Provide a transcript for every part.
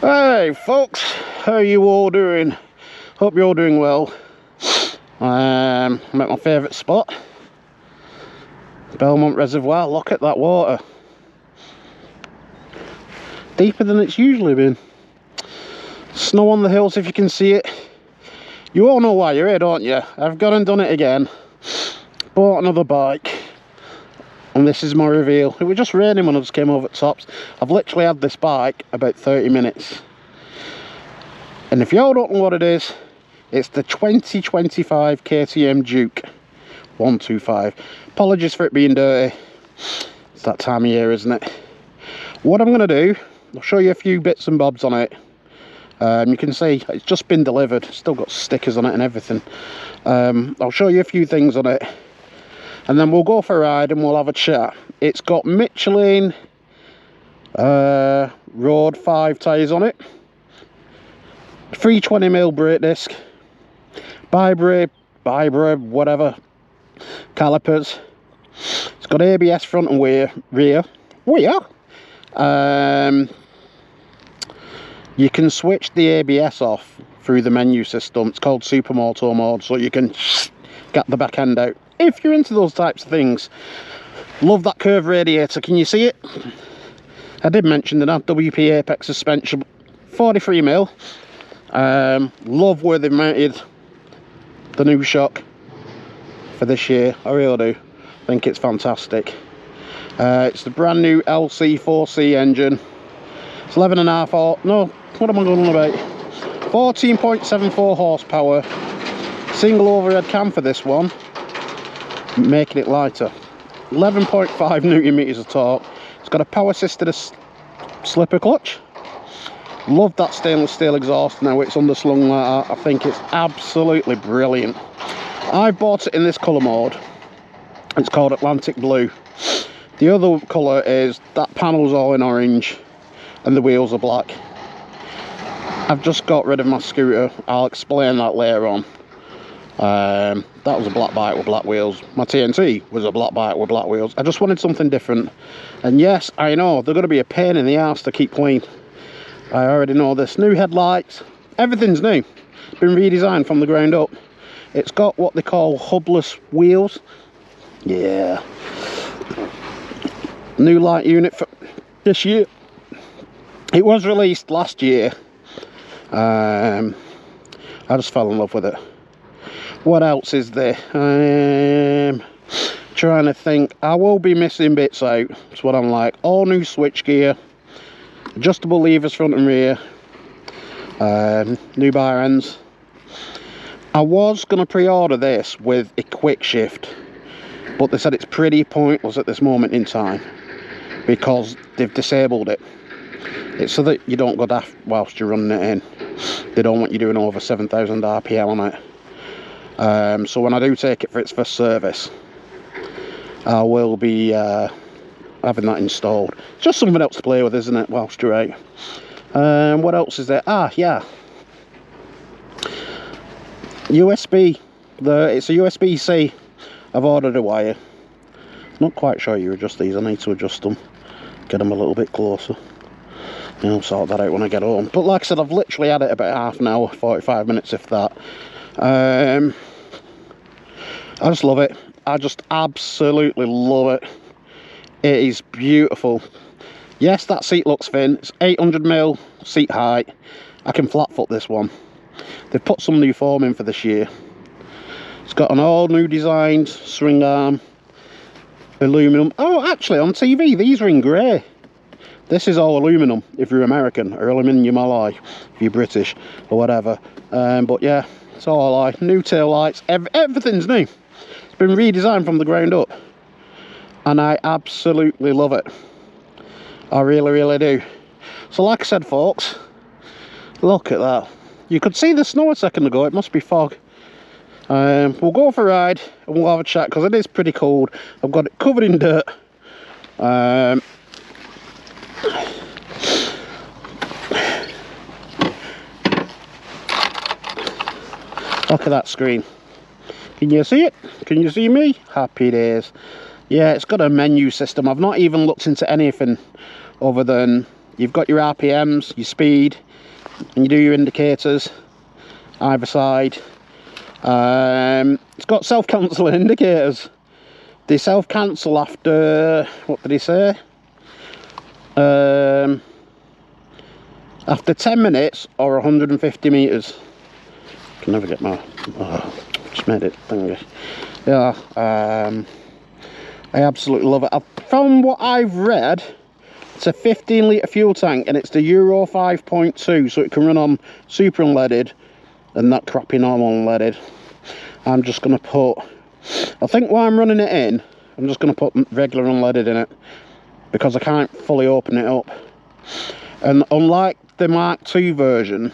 Hey folks, how are you all doing? Hope you're all doing well. I'm at my favourite spot, Belmont Reservoir. Look at that water, deeper than it's usually been. Snow on the hills, if you can see it. You all know why you're here, don't you? I've gone and done it again. Bought another bike, and this is my reveal. It was just raining when I just came over the tops. I've literally had this bike about 30 minutes. And if you all don't know what it is, it's the 2025 KTM Duke 125. Apologies for it being dirty. It's that time of year, isn't it? What I'm going to do, I'll show you a few bits and bobs on it. You can see it's just been delivered. Still got stickers on it and everything. I'll show you a few things on it. And then we'll go for a ride and we'll have a chat. It's got Michelin Road 5 tyres on it. 320mm brake disc. Vibra, whatever. Calipers. It's got ABS front and rear. You can switch the ABS off through the menu system. It's called Supermoto mode, so you can get the back end out. If you're into those types of things. Love that curved radiator. Can you see it? I did mention that WP Apex suspension, 43mm. Love where they've mounted the new shock for this year. I really do. I think it's fantastic. It's the brand new LC4C engine. It's 11.5, no, what am I going on about? 14.74 horsepower. Single overhead cam for this one, making it lighter. 11.5 newton meters of torque. It's got a power assisted slipper clutch. Love that stainless steel exhaust now it's underslung like that. I think it's absolutely brilliant. I bought it in this colour mode. It's called Atlantic Blue. The other colour is that panel's all in orange and the wheels are black. I've just got rid of my scooter. I'll explain that later on. That was a black bike with black wheels. My TNT was a black bike with black wheels. I just wanted something different. And yes, I know they're going to be a pain in the ass to keep clean. I already know this. New headlights. Everything's new. It's been redesigned from the ground up. It's got what they call hubless wheels. Yeah. New light unit for this year. It was released last year. I just fell in love with it. What else is there? Trying to think. I will be missing bits out. That's what I'm like. All new switch gear. Adjustable levers front and rear. New bar ends. I was going to pre-order this with a quick shift, but they said it's pretty pointless at this moment in time because they've disabled it. It's so that you don't go daft whilst you're running it in. They don't want you doing over 7,000 RPM on it. So when I do take it for its first service, I will be having that installed. It's just something else to play with, isn't it, whilst you're out. What else is there? Ah, yeah. USB. It's a USB-C. I've ordered a wire. Not quite sure you adjust these. I need to adjust them. Get them a little bit closer. I'll sort that out when I get home. But like I said, I've literally had it about half an hour, 45 minutes if that. I just love it. I just absolutely love it. It is beautiful. Yes, that seat looks thin. It's 800mm seat height. I can flat foot this one. They've put some new foam in for this year. It's got an all new designed swing arm. Aluminum. Oh, actually on TV these are in grey. This is all aluminum if you're American, or aluminium alloy if you're British or whatever. But yeah, it's all alloy. New tail lights. Everything's new. It's been redesigned from the ground up. And I absolutely love it. I really, really do. So like I said, folks, look at that. You could see the snow a second ago. It must be fog. We'll go for a ride and we'll have a chat because it is pretty cold. I've got it covered in dirt. Look at that screen. Can you see it? Can you see me? Happy days. Yeah, it's got a menu system. I've not even looked into anything other than you've got your RPMs, your speed, and you do your indicators either side. It's got self-cancelling indicators. They self-cancel after, what did he say? After 10 minutes or 150 meters. I can never get my, just made it thingy. Yeah, I absolutely love it. From what I've read, it's a 15 litre fuel tank and it's the Euro 5.2, so it can run on super unleaded and that crappy normal unleaded. I'm just going to put, I think while I'm running it in, I'm just going to put regular unleaded in it because I can't fully open it up. And unlike the Mark II version,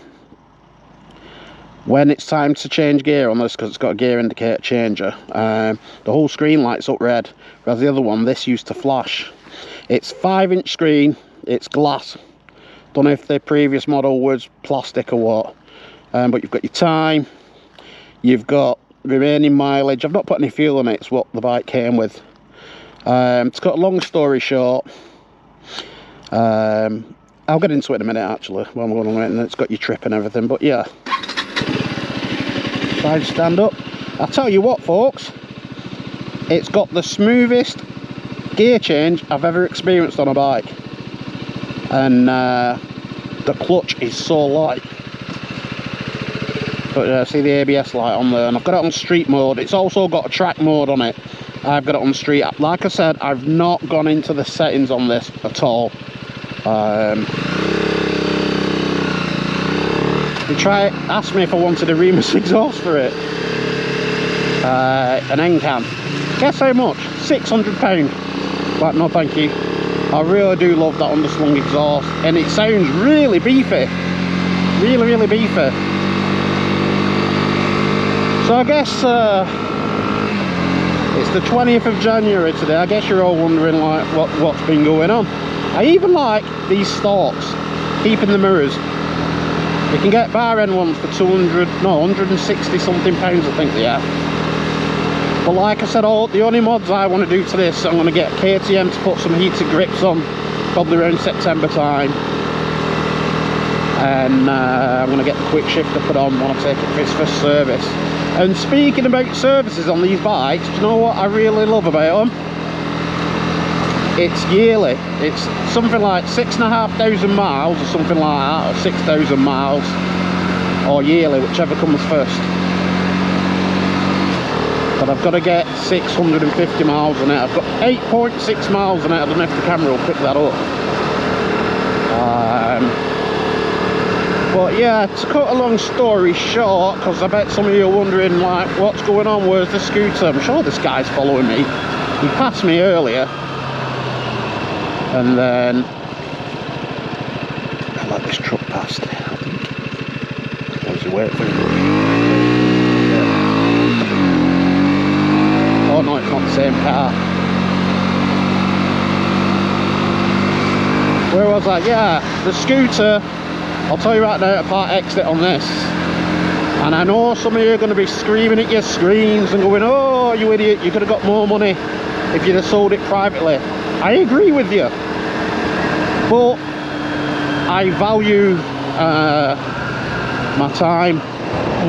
when it's time to change gear on this, because it's got a gear indicator changer, the whole screen lights up red, whereas the other one, this used to flash. It's 5-inch screen, it's glass. Don't know if the previous model was plastic or what, but you've got your time, you've got remaining mileage. I've not put any fuel in it, it's what the bike came with. It's got a long story short. I'll get into it in a minute actually, while I'm going on it, and it's got your trip and everything, but yeah. Side stand up. I'll tell you what folks, it's got the smoothest gear change I've ever experienced on a bike, and the clutch is so light. But see the ABS light on there, and I've got it on street mode. It's also got a track mode on it. I've got it on street. Like I said, I've not gone into the settings on this at all. They asked me if I wanted a Remus exhaust for it, an N-Can. Guess how much? £600. Like, no thank you. I really do love that underslung exhaust, and it sounds really beefy, really beefy. So I guess it's the 20th of January today. I guess you're all wondering like what's been going on. I even like these stalks, keeping the mirrors. You can get bar end ones for 160 something pounds, I think they are. But like I said, the only mods I want to do to this, I'm going to get KTM to put some heated grips on, probably around September time. And I'm going to get the quick shifter put on when I take it for its first service. And speaking about services on these bikes, do you know what I really love about them? It's yearly. It's something like 6,500 miles or something like that, or 6,000 miles, or yearly, whichever comes first. But I've got to get 650 miles on it. I've got 8.6 miles on it. I don't know if the camera will pick that up. But yeah, to cut a long story short, because I bet some of you are wondering like what's going on, where's the scooter? I'm sure this guy's following me. He passed me earlier, and then I let this truck past, I think. What was he waiting for? Yeah. Oh no, it's not the same car. Where was I? Yeah, the scooter. I'll tell you right now, a part exit on this, and I know some of you are going to be screaming at your screens and going, oh you idiot, you could have got more money if you'd have sold it privately. I agree with you, but I value my time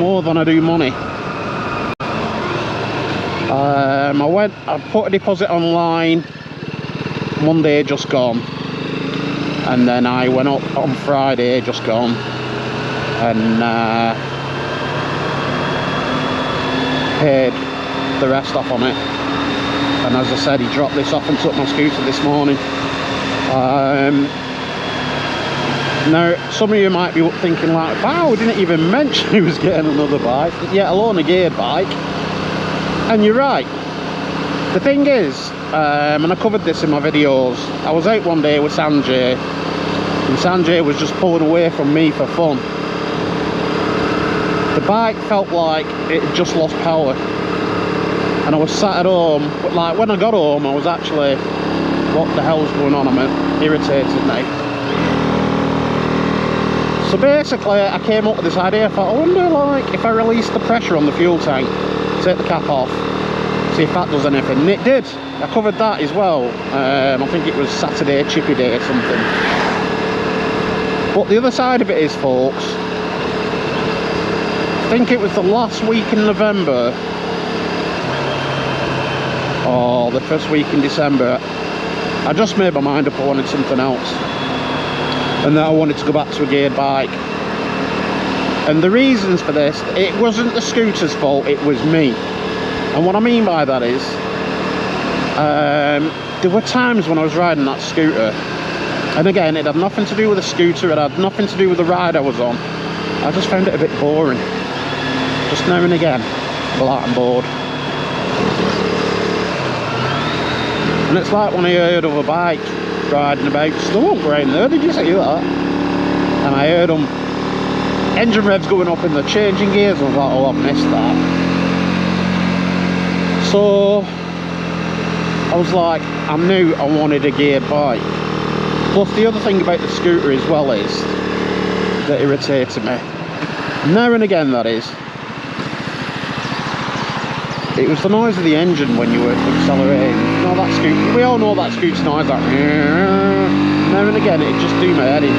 more than I do money. I put a deposit online Monday just gone, and then I went up on Friday just gone, and paid the rest off on it. And as I said, he dropped this off and took my scooter this morning. Now some of you might be thinking like, wow, we didn't even mention he was getting another bike, yet alone a geared bike. And you're right. The thing is, and I covered this in my videos, I was out one day with Sanjay, and Sanjay was just pulling away from me for fun. The bike felt like it had just lost power, and I was sat at home, but like when I got home I was actually, what the hell's going on, I'm irritated now. So basically I came up with this idea. I thought, I wonder like if I release the pressure on the fuel tank, take the cap off, see if that does anything. And it did. I covered that as well. I think it was Saturday Chippy Day or something. But the other side of it is, folks, I think it was the last week in November or the first week in December, I just made my mind up I wanted something else, and that I wanted to go back to a geared bike. And the reasons for this, it wasn't the scooter's fault, it was me. And what I mean by that is, there were times when I was riding that scooter, and again, it had nothing to do with the scooter, it had nothing to do with the ride I was on. I just found it a bit boring. Just now and again, flat and bored. And it's like when I heard of a bike riding about Stoke around there, did you see that? And I heard them engine revs going up in the changing gears, and I thought, oh, I've missed that. So I was like, I knew I wanted a geared bike. Plus the other thing about the scooter as well is that irritated me, now and again, that is, it was the noise of the engine when you were accelerating. You know that scooter, we all know that scooter noise, that now and again, it just do my head in.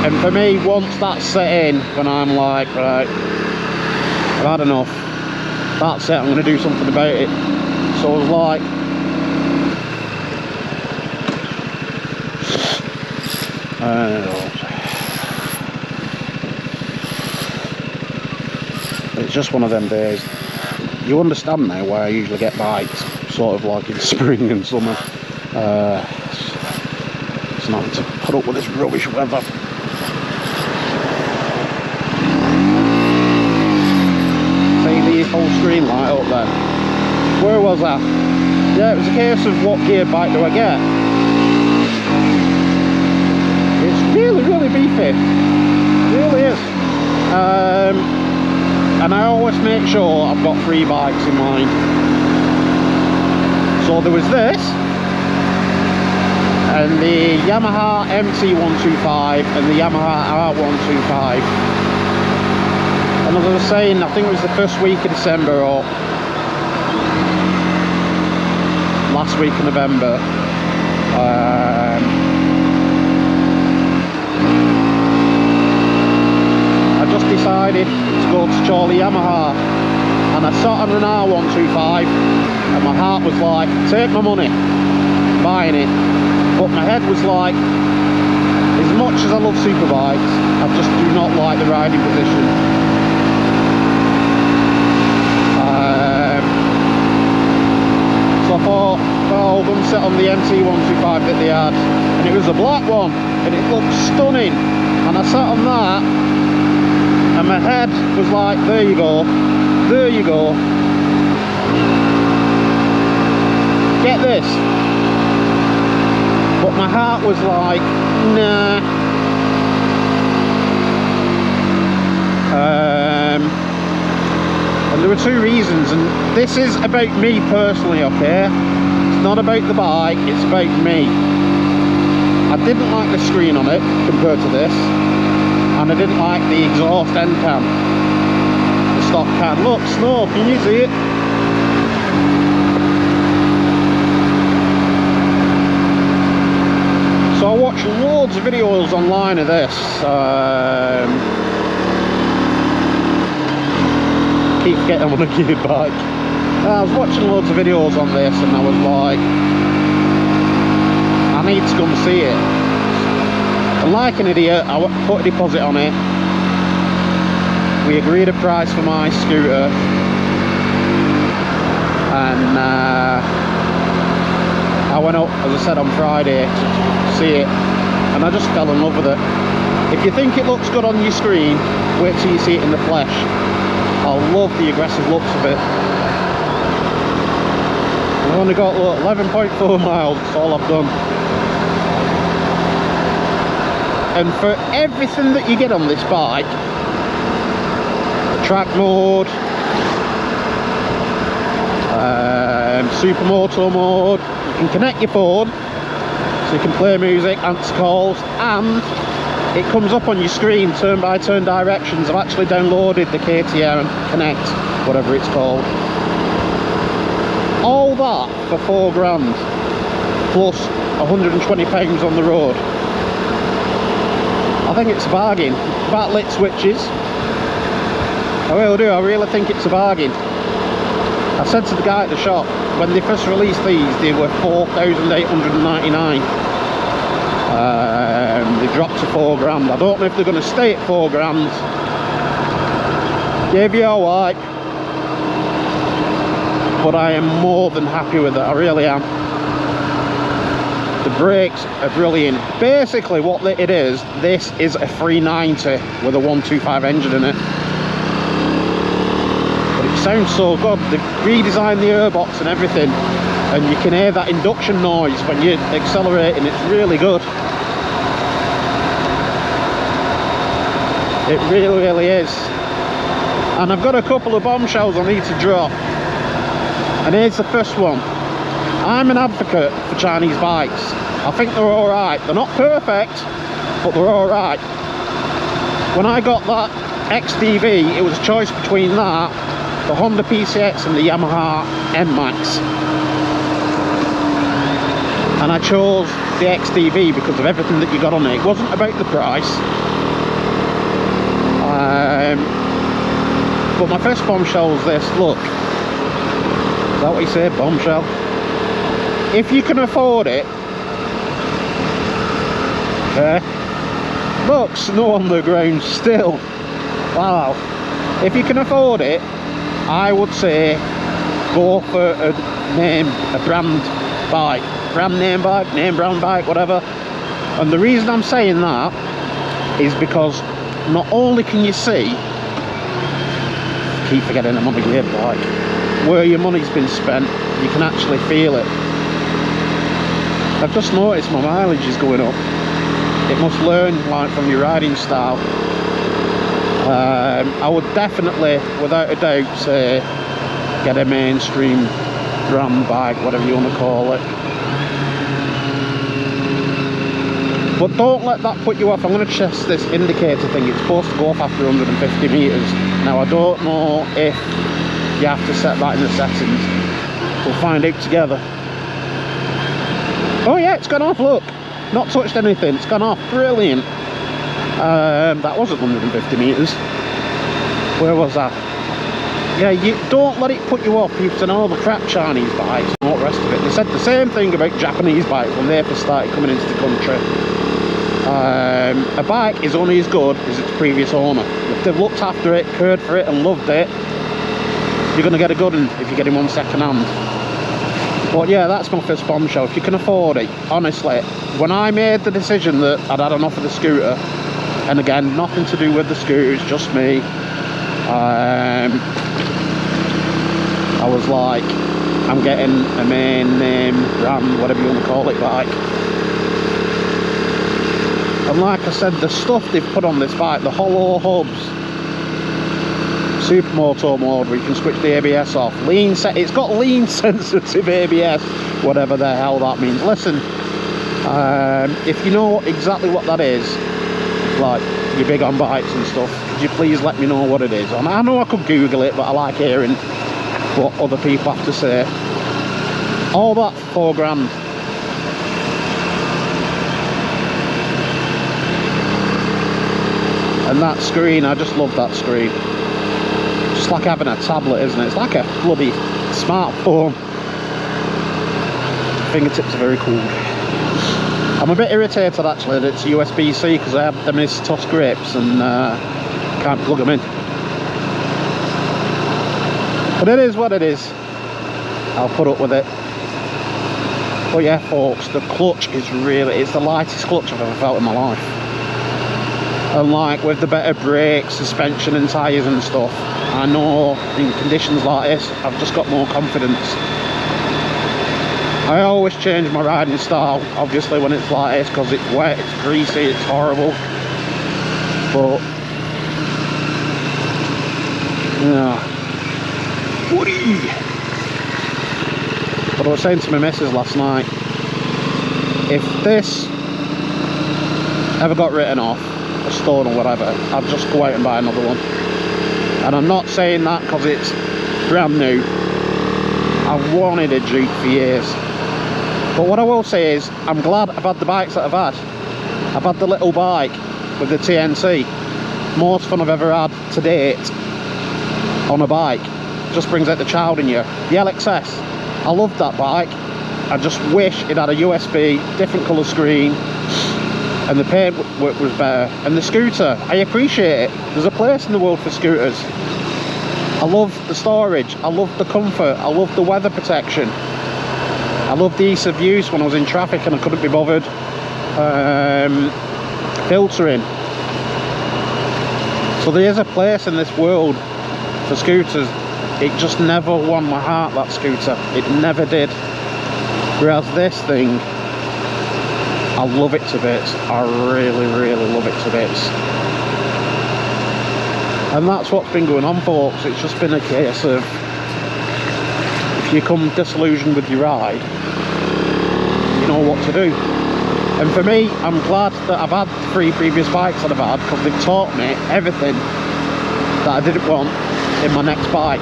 And for me, once that's set in, when I'm like, right, I've had enough, that's it, I'm going to do something about it. So I was like, it's just one of them days. You understand now why I usually get bikes, sort of like in spring and summer. It's not to put up with this rubbish weather. Whole screen light up there. Where was I? Yeah, it was a case of what gear bike do I get? It's really, really beefy. It really is. And I always make sure I've got 3 bikes in mind. So there was this, and the Yamaha MT125 and the Yamaha R125. And as I was saying, I think it was the first week of December or last week of November, I just decided to go to Charlie Yamaha, and I sat on an R125 and my heart was like, take my money, buying it. But my head was like, as much as I love superbikes, I just do not like the riding position. So I thought, well, I'm going to sit on the MT125 that they had, and it was a black one, and it looked stunning, and I sat on that, and my head was like, there you go, there you go. Get this. But my heart was like, nah. And there were 2 reasons, and this is about me personally, okay? It's not about the bike, it's about me. I didn't like the screen on it compared to this, and I didn't like the exhaust end cam, the stock cam. Look, snow, can you see it? So I watched loads of videos online of this. Keep getting on a geared bike. I was watching loads of videos on this, and I was like, I need to come see it. And like an idiot, I put a deposit on it. We agreed a price for my scooter, and I went up, as I said, on Friday to see it, and I just fell in love with it. If you think it looks good on your screen, wait till you see it in the flesh. I love the aggressive looks of it. I've only got 11.4 miles, that's all I've done. And for everything that you get on this bike, track mode, supermoto mode, you can connect your phone, so you can play music, answer calls, and it comes up on your screen turn-by-turn directions. I've actually downloaded the KTM Connect, whatever it's called. All that for £4 grand. plus £120 on the road. I think it's a bargain. Backlit switches, I really think it's a bargain. I said to the guy at the shop, when they first released these, they were £4,899. They dropped to £4 grand. I don't know if they're going to stay at £4 grand. Gave you a wipe, but I am more than happy with it. I really am. The brakes are brilliant. Basically what it is, this is a 390 with a 125 engine in it. But it sounds so good. They've redesigned the airbox and everything, and you can hear that induction noise when you're accelerating. It's really good. It really, really is. And I've got a couple of bombshells I need to drop. And here's the first one. I'm an advocate for Chinese bikes. I think they're alright. They're not perfect, but they're alright. When I got that XDV, it was a choice between that, the Honda PCX and the Yamaha NMAX. And I chose the XDV because of everything that you got on it. It wasn't about the price. But my first bombshell was this. Look, is that what you say, bombshell? If you can afford it, okay. Look, snow on the ground still. Wow. If you can afford it, I would say go for a brand bike, brand name bike, name brand bike, whatever. And the reason I'm saying that is because not only can you see, keep forgetting I'm on a gear bike, where your money's been spent, you can actually feel it. I've just noticed my mileage is going up. It must learn like from your riding style. I would definitely, without a doubt, say get a mainstream brand bike, whatever you want to call it. But don't let that put you off. I'm going to test this indicator thing. It's supposed to go off after 150 metres. Now I don't know if you have to set that in the settings. We'll find out together. Oh yeah, it's gone off, look. Not touched anything, it's gone off. Brilliant. That wasn't 150 metres. Where was that? Yeah, you don't let it put you off. You know the crap Chinese bikes and all the rest of it. They said the same thing about Japanese bikes when they first started coming into the country. A bike is only as good as its previous owner. If they've looked after it, cared for it and loved it, you're going to get a good one if you're getting one second hand. But yeah, that's my first bombshell. If you can afford it, honestly, when I made the decision that I'd had enough of the scooter, and again, nothing to do with the scooter, it's just me, I was like, I'm getting a main name, brand, whatever you want to call it, bike. And like I said, the stuff they've put on this bike, the hollow hubs, supermoto mode where you can switch the ABS off, it's got lean sensitive ABS, whatever the hell that means. Listen, if you know exactly what that is, like you're big on bikes and stuff, could you please let me know what it is? And I know I could Google it, but I like hearing what other people have to say. All that for £4 grand. And that screen, I just love that screen. Just like having a tablet, isn't it? It's like a bloody smartphone. Fingertips are very cool. I'm a bit irritated actually that it's USB-C because I have the Miss Tusk grips and can't plug them in. But it is what it is. I'll put up with it. But yeah, folks, the clutch is really, it's the lightest clutch I've ever felt in my life. And like with the better brakes, suspension and tyres and stuff, I know in conditions like this, I've just got more confidence. I always change my riding style, obviously when it's like this, because it's wet, it's greasy, it's horrible. But, yeah. Woody! But I was saying to my missus last night, if this ever got written off, a stone or whatever, I'd just go out and buy another one. And I'm not saying that because it's brand new. I've wanted a Duke for years. But what I will say is, I'm glad I've had the bikes that I've had. I've had the little bike with the TNC. Most fun I've ever had to date on a bike. Just brings out the child in you. The LXS, I loved that bike. I just wish it had a USB, different colour screen, and the paint was better. And the scooter, I appreciate it. There's a place in the world for scooters. I love the storage, I love the comfort, I love the weather protection. I love the ease of use when I was in traffic and I couldn't be bothered filtering. So there is a place in this world for scooters. It just never won my heart, that scooter. It never did. Whereas this thing, I love it to bits. I really, really love it to bits. And that's what's been going on, folks. It's just been a case of, if you come disillusioned with your ride, you know what to do. And for me, I'm glad that I've had 3 previous bikes that I've had, because they've taught me everything that I didn't want in my next bike.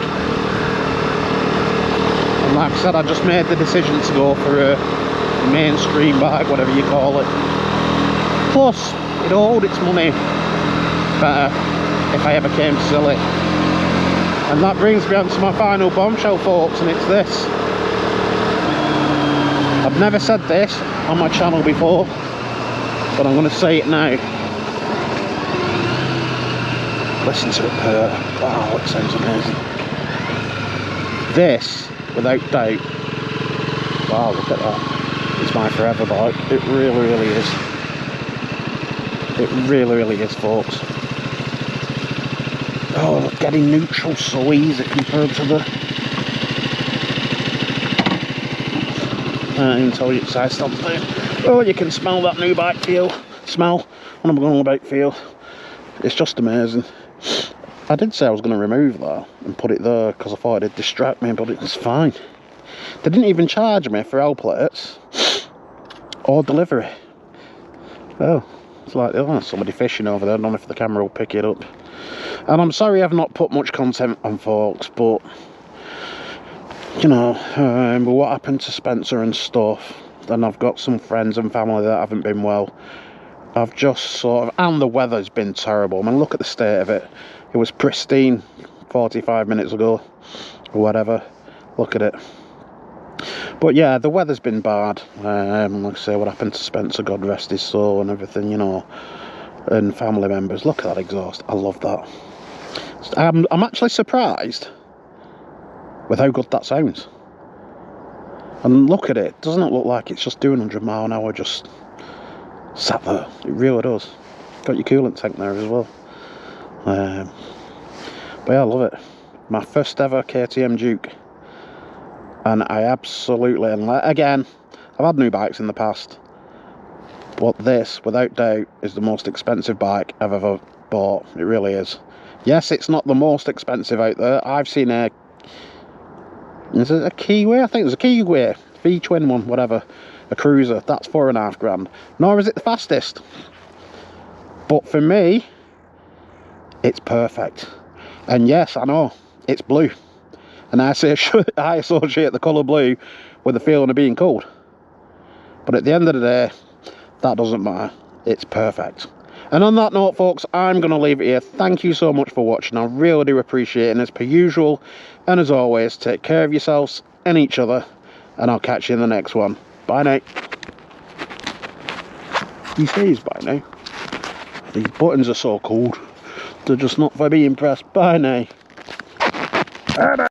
And like I said, I just made the decision to go for a mainstream bike, whatever you call it. Plus, it'll hold its money better if I ever came to sell it. And that brings me on to my final bombshell, folks, and it's this. I've never said this on my channel before, but I'm going to say it now. Listen to it purr. Wow, it sounds amazing. This, without doubt, wow, look at that. It's my forever bike. It really, really is. It really, really is, folks. Oh, getting neutral so easy compared to the... I didn't even tell you it's side stand down. Oh, you can smell that new bike feel. Smell. What am I going on about feel? It's just amazing. I did say I was going to remove that and put it there because I thought it'd distract me, but it's fine. They didn't even charge me for L plates or delivery. Oh, it's like, oh, somebody fishing over there. I don't know if the camera will pick it up. And I'm sorry I've not put much content on, folks, but you know, what happened to Spencer and stuff, and I've got some friends and family that haven't been well. I've just sort of, and the weather's been terrible. I mean, look at the state of it. It was pristine 45 minutes ago or whatever. Look at it. But yeah, the weather's been bad. Like I say, what happened to Spencer, God rest his soul, and everything, you know, and family members. Look at that exhaust. I love that. I'm actually surprised with how good that sounds. And look at it. Doesn't it look like it's just doing 100 mile an hour just sat there? It really does. Got your coolant tank there as well. But yeah, I love it. My first ever KTM Duke. And I absolutely, and again, I've had new bikes in the past, but this, without doubt, is the most expensive bike I've ever bought. It really is. Yes, it's not the most expensive out there. I've seen a, is it a Kiwi? I think there's a Kiwi, V-twin one, whatever, a cruiser. That's £4.5 grand. Nor is it the fastest. But for me, it's perfect. And yes, I know, it's blue. And I associate the colour blue with the feeling of being cold. But at the end of the day, that doesn't matter. It's perfect. And on that note, folks, I'm going to leave it here. Thank you so much for watching. I really do appreciate it. And as per usual, and as always, take care of yourselves and each other. And I'll catch you in the next one. Bye now. He says bye now. These buttons are so cold. They're just not for being pressed. Bye now. Bye now.